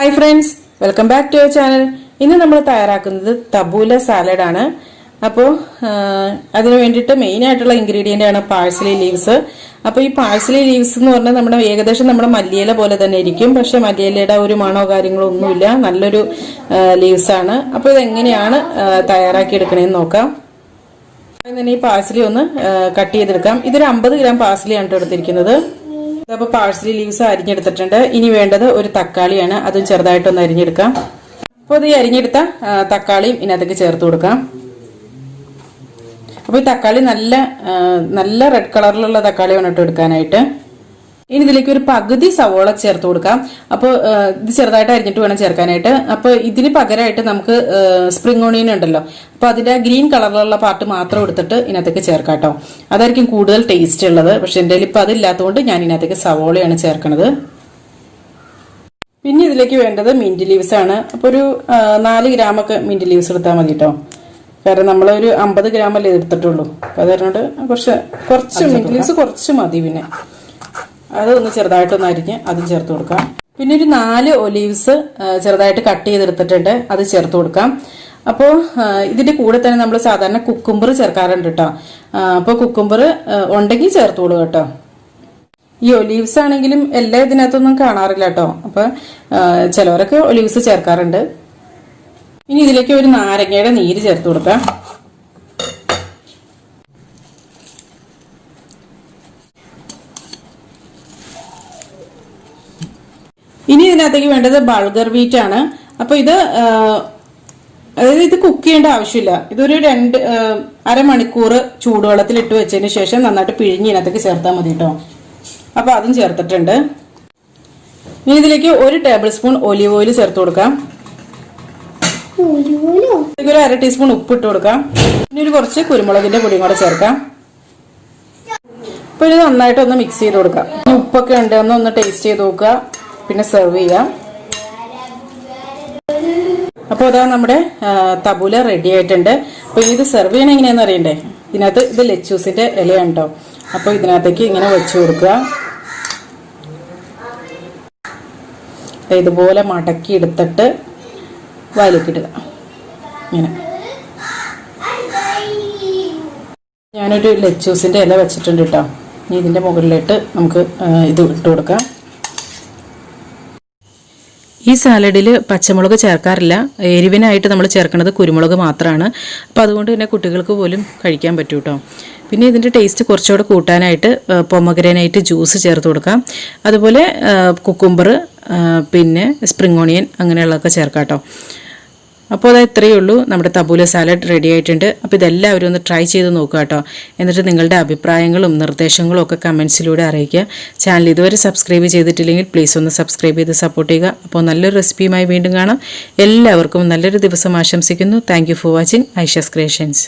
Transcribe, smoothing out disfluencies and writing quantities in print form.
Hi friends, welcome back to our channel. ഇന്ന് നമ്മൾ തയ്യാറാക്കുന്നത് തബൂല സാലഡ് ആണ്. അപ്പോൾ അതിനു വേണ്ടിയിട്ട് മെയിൻ ആയിട്ടുള്ള ഇൻഗ്രീഡിയന്റ് ആണ് പാഴ്സലി ലീവ്സ്. അപ്പോൾ ഈ പാഴ്സലി ലീവ്സ് എന്ന് പറഞ്ഞാൽ നമ്മുടെ ഏകദേശം നമ്മുടെ മല്ലിയില പോലെ തന്നെ ഇരിക്കും. പക്ഷെ മല്ലിയിലയുടെ ഒരു മണോ കാര്യങ്ങളോ ഒന്നുമില്ല. നല്ലൊരു ലീവ്സ് ആണ്. അപ്പോൾ ഇത് എങ്ങനെയാണ് തയ്യാറാക്കി എടുക്കണമെന്ന് നോക്കാം. തന്നെ ഈ പാഴ്സലി ഒന്ന് കട്ട് ചെയ്തെടുക്കാം. ഇതൊരു 50 ഗ്രാം പാഴ്സലി ആണ് എടുത്തിരിക്കുന്നത്. അപ്പോൾ പാഴ്സലി ലീവ്സ് അരിഞ്ഞെടുത്തിട്ടുണ്ട്. ഇനി വേണ്ടത് ഒരു തക്കാളിയാണ്. അതും ചെറുതായിട്ടൊന്ന് അരിഞ്ഞെടുക്കാം. അപ്പോൾ ഈ അരിഞ്ഞെടുത്ത തക്കാളിയും ഇതിനകത്തേക്ക് ചേർത്ത് കൊടുക്കാം. അപ്പോൾ ഈ തക്കാളി നല്ല റെഡ് കളറിലുള്ള തക്കാളി വേണം എടുക്കാനായിട്ട്. ഇനി ഇതിലേക്ക് ഒരു പകുതി സവോള ചേർത്ത് കൊടുക്കാം. അപ്പോൾ ഇത് ചെറുതായിട്ട് അരിഞ്ഞിട്ട് വേണം ചേർക്കാനായിട്ട്. അപ്പോൾ ഇതിന് പകരമായിട്ട് നമുക്ക് സ്പ്രിംഗ് ഓണിയൻ ഉണ്ടല്ലോ, അപ്പോൾ അതിന്റെ ഗ്രീൻ കളറിലുള്ള പാർട്ട് മാത്രം എടുത്തിട്ട് ഇതിനകത്തേക്ക് ചേർക്കാം കേട്ടോ. അതായിരിക്കും കൂടുതൽ ടേസ്റ്റ് ഉള്ളത്. പക്ഷെ എൻ്റെ കയ്യിൽ ഇപ്പം അതില്ലാത്തതുകൊണ്ട് ഞാൻ ഇതിനകത്തേക്ക് സവോളയാണ് ചേർക്കണത്. പിന്നെ ഇതിലേക്ക് വേണ്ടത് മിന്റ് ലീവ്സ് ആണ്. അപ്പോൾ ഒരു 4 ഗ്രാമൊക്കെ മിന്റ് ലീവ്സ് എടുത്താൽ മതി കേട്ടോ. കാരണം നമ്മളൊരു 50 ഗ്രാമല്ലേ എടുത്തിട്ടുള്ളൂ. അപ്പോൾ അതുകൊണ്ട് കുറച്ച് മിന്റ് ലീവ്സ് കുറച്ച് മതി. പിന്നെ അതൊന്ന് ചെറുതായിട്ടൊന്ന് അരിഞ്ഞ് അതും ചേർത്ത് കൊടുക്കാം. പിന്നെ ഒരു 4 ഒലീവ്സ് ചെറുതായിട്ട് കട്ട് ചെയ്തെടുത്തിട്ടുണ്ട്, അത് ചേർത്ത് കൊടുക്കാം. അപ്പോൾ ഇതിന്റെ കൂടെ തന്നെ നമ്മൾ സാധാരണ കുക്കുംബർ ചേർക്കാറുണ്ട് കേട്ടോ. അപ്പോൾ കുക്കുംബർ ഉണ്ടെങ്കിൽ ചേർത്തോളൂ കേട്ടോ. ഈ ഒലീവ്സ് ആണെങ്കിലും എല്ലാ ഇതിനകത്തൊന്നും കാണാറില്ല കേട്ടോ. അപ്പൊ ചിലവരൊക്കെ ഒലീവ്സ് ചേർക്കാറുണ്ട്. ഇനി ഇതിലേക്ക് ഒരു നാരങ്ങയുടെ നീര് ചേർത്ത് കൊടുക്കാം. ഇനി ഇതിനകത്തേക്ക് വേണ്ടത് ബൾഗർ വീറ്റ് ആണ്. അപ്പൊ ഇത് കുക്ക് ചെയ്യേണ്ട ആവശ്യമില്ല. ഇതൊരു അരമണിക്കൂർ ചൂടുവെള്ളത്തിൽ ഇട്ട് വെച്ചതിന് ശേഷം നന്നായിട്ട് പിഴിഞ്ഞ് ഇതിനകത്തേക്ക് ചേർത്താൽ മതി കേട്ടോ. അപ്പൊ അതും ചേർത്തിട്ടുണ്ട്. ഇനി ഇതിലേക്ക് 1 ടേബിൾ സ്പൂൺ ഒലിവ് ഓയിൽ ചേർത്ത് കൊടുക്കാം. ഒരു 1/2 ടീസ്പൂൺ ഉപ്പ് ഇട്ട് കൊടുക്കാം. ഇനി ഒരു കുറച്ച് കുരുമുളകിന്റെ പൊടിയും കൂടെ ചേർക്കാം. അപ്പൊ ഇത് നന്നായിട്ട് ഒന്ന് മിക്സ് ചെയ്ത് കൊടുക്കാം. ഉപ്പൊക്കെ ഉണ്ട് ഒന്ന് ടേസ്റ്റ് ചെയ്ത് നോക്കുക, പിന്നെ സെർവ് ചെയ്യാം. അപ്പോൾ അതാ നമ്മുടെ തബൂല റെഡി ആയിട്ടുണ്ട്. അപ്പൊ ഇത് സെർവ് ചെയ്യണം എങ്ങനെയാന്ന് അറിയണ്ടേ? ഇതിനകത്ത് ഇത് ലെച്ചൂസിന്റെ ഇലയാണ് കേട്ടോ. അപ്പൊ ഇതിനകത്തേക്ക് ഇങ്ങനെ വെച്ചു കൊടുക്കുക. ഇതുപോലെ മടക്കി എടുത്തിട്ട് വായിലേക്കിടുക. ഇങ്ങനെ ഞാനൊരു ലെച്ചൂസിന്റെ ഇല വെച്ചിട്ടുണ്ട് കേട്ടോ. ഇനി ഇതിന്റെ മുകളിലിട്ട് നമുക്ക് ഇത് ഇട്ട് കൊടുക്കാം. ഈ സാലഡിൽ പച്ചമുളക് ചേർക്കാറില്ല. എരിവിനായിട്ട് നമ്മൾ ചേർക്കുന്നത് കുരുമുളക് മാത്രമാണ്. അപ്പോൾ അതുകൊണ്ട് തന്നെ കുട്ടികൾക്ക് പോലും കഴിക്കാൻ പറ്റും കേട്ടോ. പിന്നെ ഇതിൻ്റെ ടേസ്റ്റ് കുറച്ചുകൂടെ കൂട്ടാനായിട്ട് പൊമഗ്രാനൈറ്റ് ജ്യൂസ് ചേർത്ത് കൊടുക്കാം. അതുപോലെ കുക്കുംബർ, പിന്നെ സ്പ്രിംഗ് ഓണിയൻ അങ്ങനെയുള്ളതൊക്കെ ചേർക്കാം കേട്ടോ. അപ്പോൾ അത് ഇത്രയേ ഉള്ളൂ. നമ്മുടെ തബൂല സാലഡ് റെഡി ആയിട്ടുണ്ട്. അപ്പോൾ ഇതെല്ലാവരും ഒന്ന് ട്രൈ ചെയ്ത് നോക്കുക കേട്ടോ. എന്നിട്ട് നിങ്ങളുടെ അഭിപ്രായങ്ങളും നിർദ്ദേശങ്ങളും ഒക്കെ കമൻസിലൂടെ അറിയിക്കുക. ചാനൽ ഇതുവരെ സബ്സ്ക്രൈബ് ചെയ്തിട്ടില്ലെങ്കിൽ പ്ലീസ് ഒന്ന് സബ്സ്ക്രൈബ് ചെയ്ത് സപ്പോർട്ട് ചെയ്യുക. അപ്പോൾ നല്ലൊരു റെസിപ്പിയുമായി വീണ്ടും കാണാം. എല്ലാവർക്കും നല്ലൊരു ദിവസം ആശംസിക്കുന്നു. Thank you for watching Aisha's creations.